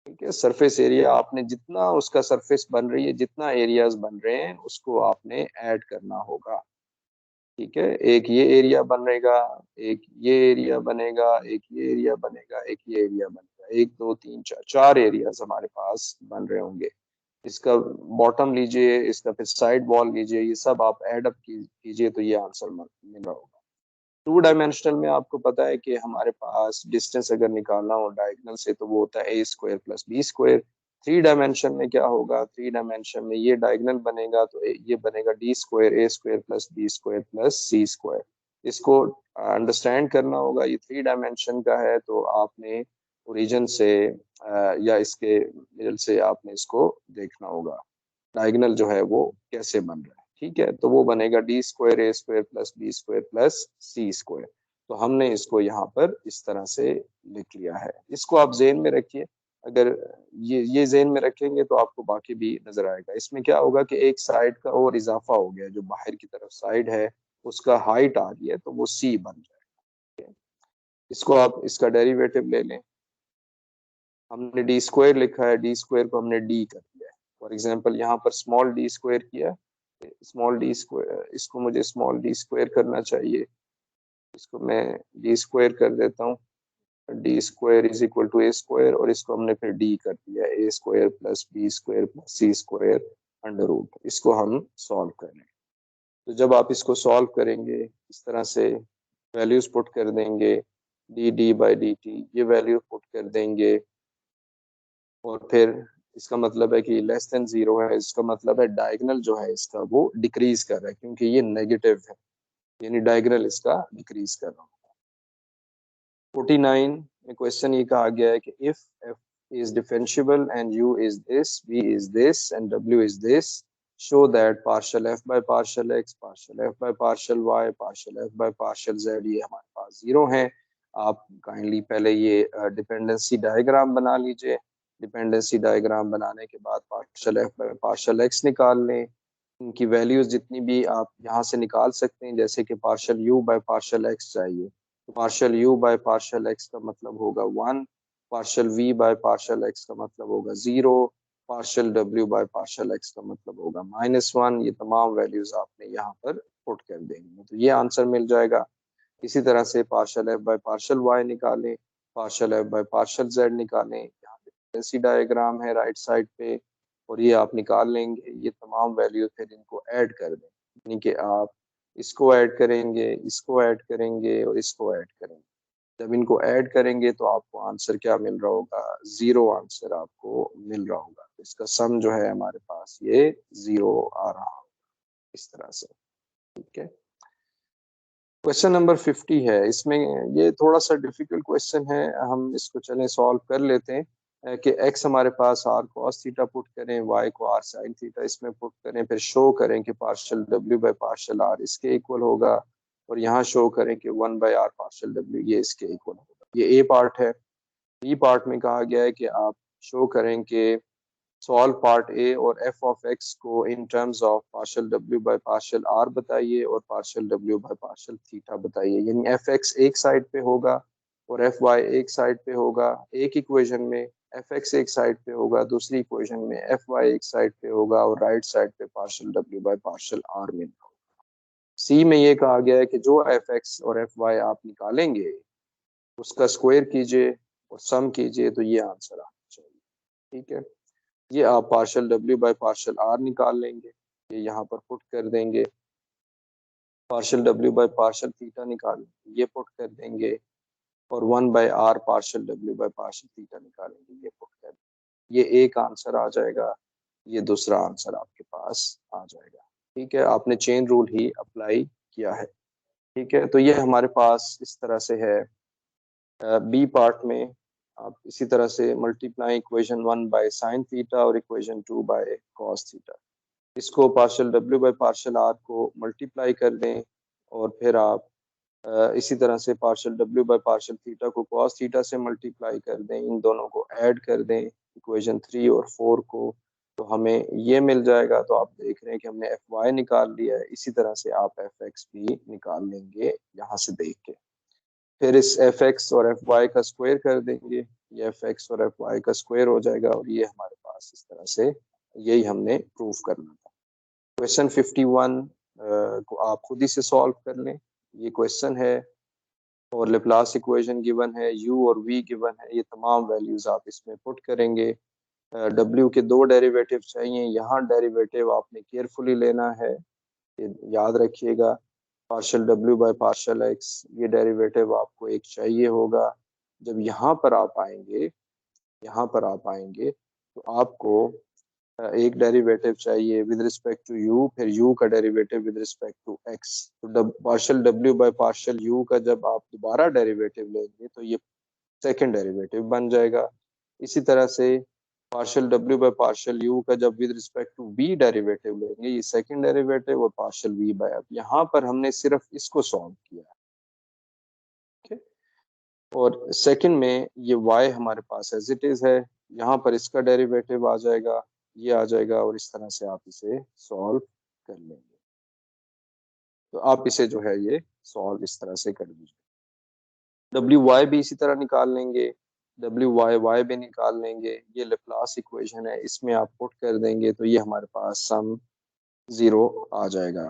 ठीक है, सरफेस एरिया आपने जितना उसका सरफेस बन रही है, जितना एरियाज बन रहे हैं उसको आपने ऐड करना होगा। ठीक है, एक ये एरिया बनेगा, एक ये एरिया बनेगा, एक ये एरिया बनेगा, एक ये एरिया बनेगा, 1 2 3 4 4 एरियाज हमारे पास बन रहे होंगे। इसका बॉटम लीजिए, इसका फिर साइड वॉल लीजिए, ये सब आप ऐड अप कीजिए, तो ये आंसर मिल रहा होगा। टू डायमेंशनल में आपको पता है कि हमारे पास डिस्टेंस अगर निकालना हो डायगोनल से तो वो होता है A square plus B square. Three dimension में क्या होगा, थ्री डायमेंशन में ये डायगोनल बनेगा तो ये बनेगा D square A square plus B square plus C square. इसको अंडरस्टैंड करना होगा, ये थ्री डायमेंशन का है तो आपने ओरिजिन से या इसके मिडल से आपने इसको देखना होगा डायगोनल जो है वो कैसे बन रहा है। ठीक है, तो वो बनेगा D square A square plus B square plus C square. तो हमने इसको यहाँ पर इस तरह से लिख लिया है, इसको आप जेन में रखिए। अगर ये जेन में रखेंगे तो आपको बाकी भी नजर आएगा। इसमें क्या होगा कि एक साइड का और इजाफा हो गया, जो बाहर की तरफ साइड है उसका हाइट आ रही है तो वो सी बन जाएगा। इसको आप इसका डेरिवेटिव ले लें। हमने डी स्क्वायर लिखा है, डी स्क्वायर को हमने डी कर दिया है। फॉर एग्जांपल यहाँ पर स्मॉल डी स्क्वायर किया, स्मॉल डी स्क्वायर, इसको मुझे स्मॉल डी स्क्वायर करना चाहिए, इसको मैं डी स्क्वायर कर देता हूँ। D square is equal to A square और इसको हमने फिर डी कर दिया, A square plus B square plus C square under root. इसको हम सॉल्व करें, तो जब आप इसको सॉल्व करेंगे इस तरह से वैल्यूज पुट कर देंगे, D D by D T ये वैल्यू पुट कर देंगे, और फिर इसका मतलब है कि लेस देन जीरो है, इसका मतलब है डायगोनल जो है इसका वो डिक्रीज कर रहा है क्योंकि ये नेगेटिव है, यानी डायगोनल इसका डिक्रीज कर रहा है। 49 में क्वेश्चन ये कहा गया है कि if f is differentiable and u is this, v is this and w is this, show that partial f by partial x, partial f by partial y, partial f by partial z ये हमारे पास zero है। आप kindly पहले ये dependency diagram बना लीजिए। Dependency diagram बनाने के बाद partial F by partial x निकाल लें। इनकी वैल्यूज जितनी भी आप यहाँ से निकाल सकते हैं, जैसे कि partial u by partial x चाहिए तो partial u by partial x का मतलब होगा 1, partial v by partial x का मतलब होगा 0, partial W by partial x का मतलब होगा -1। ये तमाम वैल्यूज आपने यहाँ पर पुट कर देंगे तो ये आंसर मिल जाएगा। इसी तरह से partial F by partial Y निकालें, partial F by partial Z निकालें। यहाँ पे डायग्राम है राइट साइड पे और ये आप निकाल लेंगे। ये तमाम वैल्यू फिर इनको ऐड कर दें, यानी कि आप इसको ऐड करेंगे, इसको ऐड करेंगे और इसको ऐड करेंगे। जब इनको ऐड करेंगे तो आपको आंसर क्या मिल रहा होगा, जीरो आंसर आपको मिल रहा होगा। तो इसका सम जो है हमारे पास ये जीरो आ रहा होगा इस तरह से। ठीक है, क्वेश्चन नंबर 50 है। इसमें ये थोड़ा सा डिफिकल्ट क्वेश्चन है, हम इसको चलें सॉल्व कर लेते हैं। कि x हमारे पास r cos थीटा पुट करें, y को r sin थीटा इसमें पुट करें, फिर शो करें कि partial w by partial r इसके इक्वल होगा, और यहाँ शो करें कि 1 बाय r पार्शियल w ये इसके इक्वल होगा। ये a पार्ट है। b पार्ट में कहा गया है कि आप शो करें कि सॉल्व पार्ट ए और एफ ऑफ एक्स को in terms of partial W by partial r बताइए और partial W by partial theta बताइए। यानी एफ एक्स एक साइड पे होगा और एफ वाई एक साइड पे होगा एक इक्वेशन में, एफ एक्स एक साइड पे होगा दूसरी इक्वेशन में, एफ वाई एक साइड पे होगा और राइट साइड पे partial W by partial r में होगा। सी में ये कहा गया है कि जो एफ एक्स और एफ वाई आप निकालेंगे उसका स्क्वायर कीजिए और सम कीजिए तो ये आंसर आना चाहिए। ठीक है, ये आप partial W by partial r निकाल लेंगे, ये यहाँ पर पुट कर देंगे। Partial W by partial theta निकालेंगे, ये पुट कर देंगे, और 1 by r partial W by partial theta निकालेंगे, ये पुट कर देंगे। ये एक आंसर आ जाएगा, ये दूसरा आंसर आपके पास आ जाएगा। ठीक है, आपने चेन रूल ही अप्लाई किया है। ठीक है, तो ये हमारे पास इस तरह से है। बी पार्ट में आप इसी तरह से multiply equation 1 by sine theta और इक्वेशन 2 बाय कॉस थीटा, इसको partial W by partial r को मल्टीप्लाई कर दें, और फिर आप इसी तरह से partial W by partial theta को कॉस थीटा से मल्टीप्लाई कर दें, इन दोनों को ऐड कर दें इक्वेशन 3 और 4 को, तो हमें ये मिल जाएगा। तो आप देख रहे हैं कि हमने एफ वाई निकाल लिया है, इसी तरह से आप एफ एक्स भी निकाल लेंगे यहाँ से देख के। फिर इस एफ एक्स और एफ वाई का स्क्वायर कर देंगे, ये एफ एक्स और एफ वाई का स्क्वायर हो जाएगा, और ये हमारे पास इस तरह से, यही हमने प्रूफ करना था। क्वेश्चन 51 को आप खुद ही से सॉल्व कर लें। ये क्वेश्चन है और लेप्लास इक्वेशन गिवन है, u और v गिवन है, ये तमाम वैल्यूज आप इसमें पुट करेंगे। w के दो डेरिवेटिव चाहिए, यहाँ डेरिवेटिव आपने केयरफुली लेना है, ये याद रखिएगा। Partial W by partial x, ये डेरिवेटिव आपको एक चाहिए होगा। जब यहाँ पर आप आएंगे, यहाँ पर आप आएंगे तो आपको एक डेरिवेटिव चाहिए विद रिस्पेक्ट टू यू, फिर यू का derivative with respect to X. तो partial W by partial you का जब आप दोबारा डेरिवेटिव लेंगे तो ये सेकंड डेरिवेटिव बन जाएगा। इसी तरह से partial W by partial you का जब with respect to v derivative लेंगे, ये सेकंड डेरिवेटिव, और पार्शियल v बाय, अब यहाँ पर हमने सिर्फ इसको सॉल्व किया है। okay? और सेकंड में ये y हमारे पास एज इट इज है, यहाँ पर इसका डेरिवेटिव आ जाएगा, ये आ जाएगा, और इस तरह से आप इसे सॉल्व कर लेंगे। तो आप इसे जो है ये सॉल्व इस तरह से कर दीजिए। डब्ल्यू वाई भी इसी तरह निकाल लेंगे, डब्ल्यू वाई वाई भी निकाल लेंगे। ये लेप्लास इक्वेशन है, इसमें आप पुट कर देंगे तो ये हमारे पास सम 0 आ जाएगा।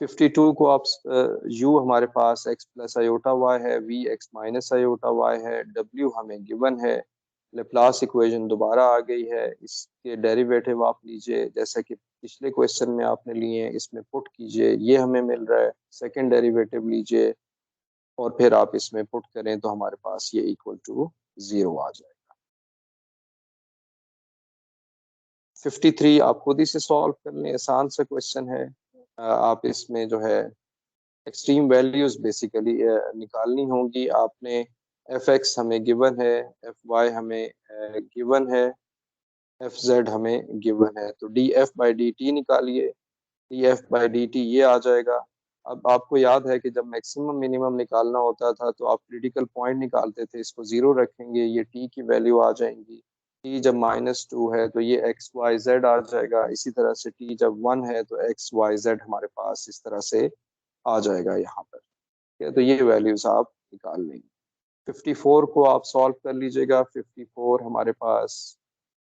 52 को आप u हमारे पास x प्लस आयोटा वाई है, v x minus iota y है, w हमें गिवन है। लेप्लास इक्वेशन दोबारा आ गई है, इसके डेरिवेटिव आप लीजिए जैसा कि पिछले क्वेश्चन में आपने लिए हैं, इसमें पुट कीजिए, ये हमें मिल रहा है। सेकंड डेरिवेटिव लीजिए और फिर आप इसमें पुट करें तो हमारे पास ये इक्वल टू 0 आ जाएगा। 53 आप खुद ही से सॉल्व कर लें, आसान सा क्वेश्चन है। आप इसमें जो है एक्सट्रीम वैल्यूज बेसिकली निकालनी होंगी आपने। एफ एक्स हमें गिवन है, एफ वाई हमें गिवन है, एफ जेड हमें गिवन है, तो D F by D T निकालिए। D F by D T ये आ जाएगा। अब आपको याद है कि जब मैक्सिमम मिनिमम निकालना होता था तो आप क्रिटिकल पॉइंट निकालते थे, इसको 0 रखेंगे, ये टी की वैल्यू आ जाएंगी। टी जब -2 है तो ये एक्स वाई जेड आ जाएगा। इसी तरह से टी जब 1 है तो एक्स वाई जेड हमारे पास इस तरह से आ जाएगा यहाँ पर। ठीक है, तो ये वैल्यूज आप निकाल लेंगे। 54 को आप सॉल्व कर लीजिएगा। 54 हमारे पास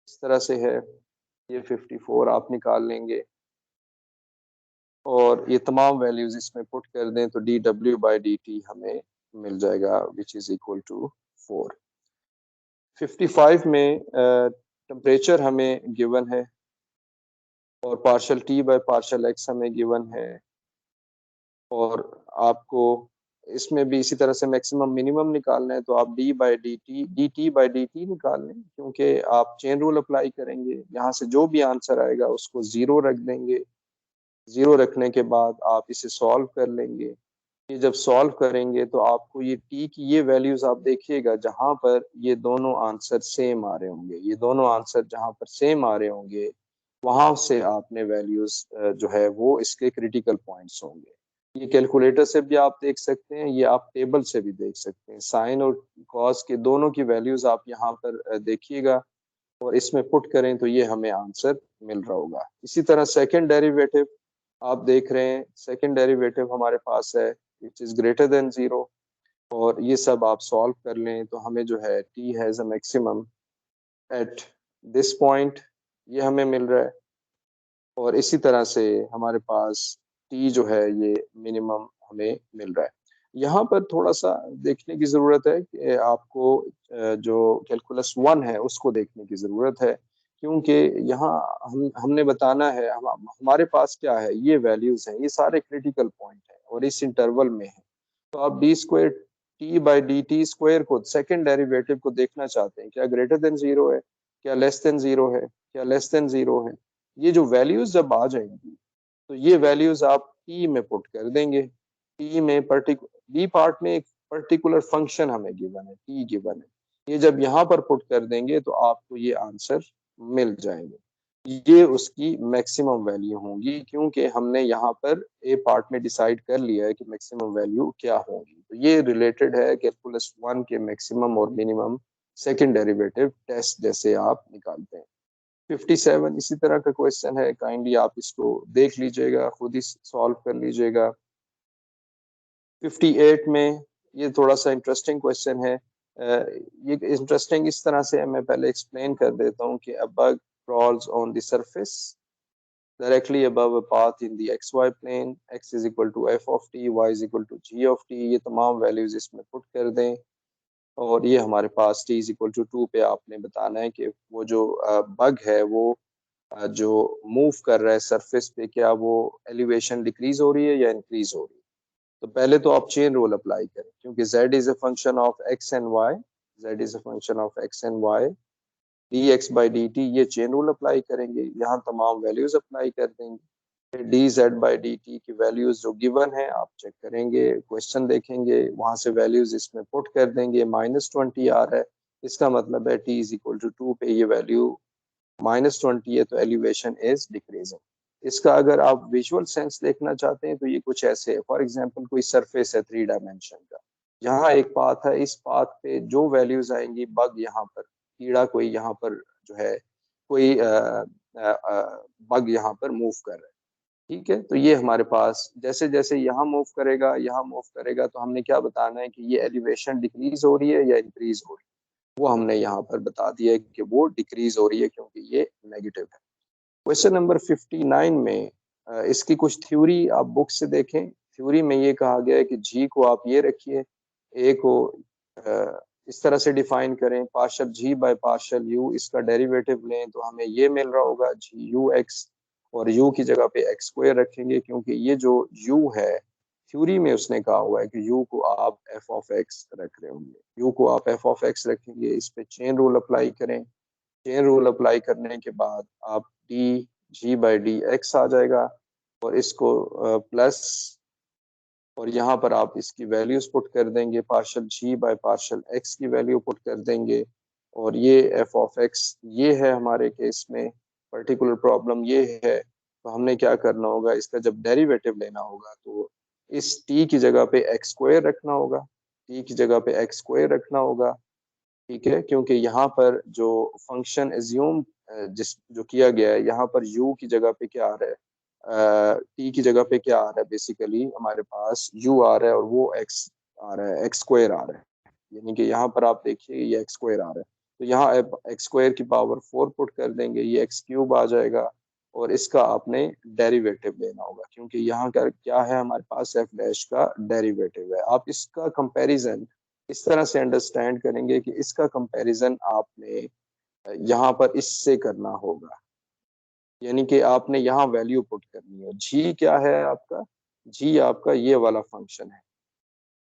इस तरह से है, ये 54 आप निकाल लेंगे और ये तमाम वैल्यूज इसमें पुट कर दें तो D W by D T हमें मिल जाएगा विच इज इक्वल टू 4। 55 में टेम्परेचर हमें गिवन है और partial T bye partial x हमें गिवन है, और आपको इसमें भी इसी तरह से मैक्सिमम मिनिमम निकालना है तो आप D T by D T निकाल लें, क्योंकि आप चेन रूल अप्लाई करेंगे। यहाँ से जो भी आंसर आएगा उसको 0 रख देंगे। 0 रखने के बाद आप इसे सॉल्व कर लेंगे। ये जब सॉल्व करेंगे तो आपको ये टी की ये वैल्यूज आप देखिएगा, जहाँ पर ये दोनों आंसर सेम आ रहे होंगे, ये दोनों आंसर जहाँ पर सेम आ रहे होंगे वहां से आपने वैल्यूज जो है वो इसके क्रिटिकल पॉइंट्स होंगे। ये कैलकुलेटर से भी आप देख सकते हैं, ये आप टेबल से भी देख सकते हैं। साइन और कॉस के दोनों की वैल्यूज आप यहाँ पर देखिएगा और इसमें पुट करें तो ये हमें आंसर मिल रहा होगा। इसी तरह सेकंड डेरिवेटिव आप देख रहे हैं, सेकंड डेरिवेटिव हमारे पास है विच इज ग्रेटर देन 0, और ये सब आप सॉल्व कर लें तो हमें जो है t has a maximum at this point, ये हमें मिल रहा है। और इसी तरह से हमारे पास t जो है ये मिनिमम हमें मिल रहा है। यहाँ पर थोड़ा सा देखने की ज़रूरत है कि आपको जो कैलकुलस 1 है उसको देखने की ज़रूरत है, क्योंकि यहाँ हमने बताना है हमारे पास क्या है, ये वैल्यूज हैं, ये सारे क्रिटिकल पॉइंट हैं और इस इंटरवल में है। तो आप D square T by D T square को सेकेंड डेरिवेटिव को देखना चाहते हैं, क्या ग्रेटर देन 0 है, क्या लेस देन 0 है, क्या लेस देन 0 है। ये जो वैल्यूज जब आ जाएंगी तो ये वैल्यूज आप टी में पुट कर देंगे। टी में पर्टिकुलर बी पार्ट में एक पर्टिकुलर फंक्शन हमें गिवन है, टी गिवन है, ये जब यहाँ पर पुट कर देंगे तो आपको ये आंसर मिल जाएंगे। ये उसकी मैक्सिमम वैल्यू होंगी, क्योंकि हमने यहाँ पर ए पार्ट में डिसाइड कर लिया है कि मैक्सिमम वैल्यू क्या होगी। तो ये रिलेटेड है कैलकुलस 1 के मैक्सिमम और मिनिमम सेकंड डेरिवेटिव टेस्ट जैसे आप निकालते हैं। 57 इसी तरह का क्वेश्चन है, काइंडली आप इसको देख लीजिएगा, खुद ही सॉल्व कर लीजिएगा। 58 में ये थोड़ा सा इंटरेस्टिंग क्वेश्चन है। ये इंटरेस्टिंग इस तरह से है, मैं पहले एक्सप्लेन कर देता हूँ कि a bug crawls on the surface directly above a path in the xy plane, x is equal to f of t, y is equal to g of t, ये तमाम वैल्यूज इसमें पुट कर दें और ये हमारे पास t is equal to 2 पे आपने बताना है कि वो जो बग है वो जो मूव कर रहा है सरफेस पे, क्या वो एलिवेशन डिक्रीज हो रही है या इंक्रीज हो रही है। तो पहले तो आप चेन रूल अप्लाई करें, क्योंकि z is a function of x and y, z is a function of x and y, dx by dt, ये चेन रूल अप्लाई करेंगे, यहाँ तमाम वैल्यूज अप्लाई कर देंगे। D z by D T की values जो गिवन है आप चेक करेंगे, क्वेश्चन देखेंगे, वहां से वैल्यूज इसमें पुट कर देंगे। -20 आ रहा है, इसका मतलब है t इज इक्वल टू 2 पे ये वैल्यू -20 है, तो एलिवेशन इज डिक्रीजिंग। इसका अगर आप विजुअल सेंस देखना चाहते हैं तो ये कुछ ऐसे है। फॉर एग्जांपल कोई सरफेस है 3 डायमेंशन का, यहाँ एक पाथ है, इस पाथ पे जो वैल्यूज आएंगी, बग यहाँ पर, कीड़ा कोई यहाँ पर जो है, कोई बग यहाँ पर मूव कर रहा है, ठीक है। तो ये हमारे पास जैसे जैसे यहाँ मूव करेगा, यहाँ मूव करेगा, तो हमने क्या बताना है कि ये एलिवेशन डिक्रीज हो रही है या इंक्रीज हो रही है। वो हमने यहाँ पर बता दिया है कि वो डिक्रीज हो रही है, क्योंकि ये नेगेटिव है। क्वेश्चन नंबर 59 में इसकी कुछ थ्योरी आप बुक से देखें। थ्योरी में ये कहा गया है कि जी को आप ये रखिए, ए को इस तरह से डिफाइन करें, partial z by partial you, इसका डेरिवेटिव लें तो हमें ये मिल रहा होगा जी यू एक्स, और यू की जगह पे एक्स स्क्वायर रखेंगे, क्योंकि ये जो यू है थ्योरी में उसने कहा हुआ है कि यू को आप एफ ऑफ एक्स रख रहे होंगे, यू को आप एफ ऑफ एक्स रखेंगे। इस पे चेन रूल अप्लाई करें, चेन रूल अप्लाई करने के बाद आप D G by D X आ जाएगा, और इसको प्लस, और यहाँ पर आप इसकी वैल्यूज पुट कर देंगे, partial z bye partial x की वैल्यू पुट कर देंगे, और ये एफ ऑफ एक्स ये है हमारे केस में, पर्टिकुलर प्रॉब्लम ये है। तो हमने क्या करना होगा, इसका जब डेरिवेटिव लेना होगा तो इस टी की जगह पे एक्स स्क्वायर रखना होगा, टी की जगह पे एक्स स्क्वायर रखना होगा, ठीक है। क्योंकि यहाँ पर जो फंक्शन एज्यूम जिस जो किया गया है, यहाँ पर u की जगह पे क्या आ रहा है, t की जगह पे क्या आ रहा है, बेसिकली हमारे पास u आ रहा है और वो x आ रहा है, x स्क्वायर आ रहा है, यानी कि यहाँ पर आप देखिए ये x स्क्वायर आ रहा है। तो यहाँ x स्क्वायर की पावर 4 पुट कर देंगे, ये x क्यूब आ जाएगा, और इसका आपने डेरिवेटिव लेना होगा, क्योंकि यहाँ का क्या है, हमारे पास f डैश का डेरिवेटिव है। आप इसका कंपैरिजन इस तरह से अंडरस्टैंड करेंगे कि इसका कंपैरिजन आपने यहाँ पर इससे करना होगा, यानी कि आपने यहाँ वैल्यू पुट करनी है। जी क्या है आपका, जी आपका ये वाला फंक्शन है,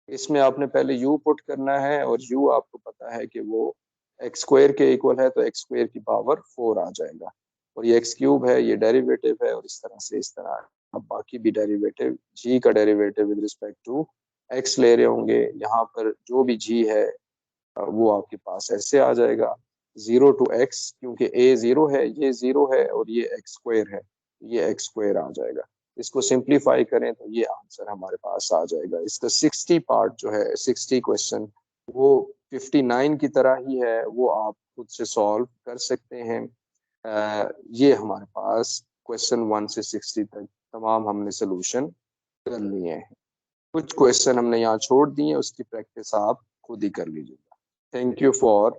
इसमें आपने पहले u पुट करना है, और u आपको पता है कि वो एक्स स्क्वायर के इक्वल है, तो एक्स स्क्वायर की पावर 4 आ जाएगा, और ये एक्स क्यूब है, ये डेरिवेटिव है, और इस तरह से इस तरह अब बाकी भी डेरिवेटिव, जी का derivative with respect to x ले रहे होंगे, यहाँ पर जो भी जी है वो आपके पास ऐसे आ जाएगा 0 to x, क्योंकि a 0 है, ये 0 है, और ये एक्स स्क्वायर है, ये एक्स स्क्वायर आ जाएगा। इसको सिंप्लीफाई करें तो ये आंसर हमारे पास आ जाएगा। इसका 60 पार्ट जो है, 60 क्वेश्चन वो 59 की तरह ही है, वो आप खुद से सॉल्व कर सकते हैं। ये हमारे पास क्वेश्चन 1 से 60 तक तमाम हमने सोल्यूशन कर लिए हैं। कुछ क्वेश्चन हमने यहाँ छोड़ दिए, उसकी प्रैक्टिस आप खुद ही कर लीजिएगा। Thank you for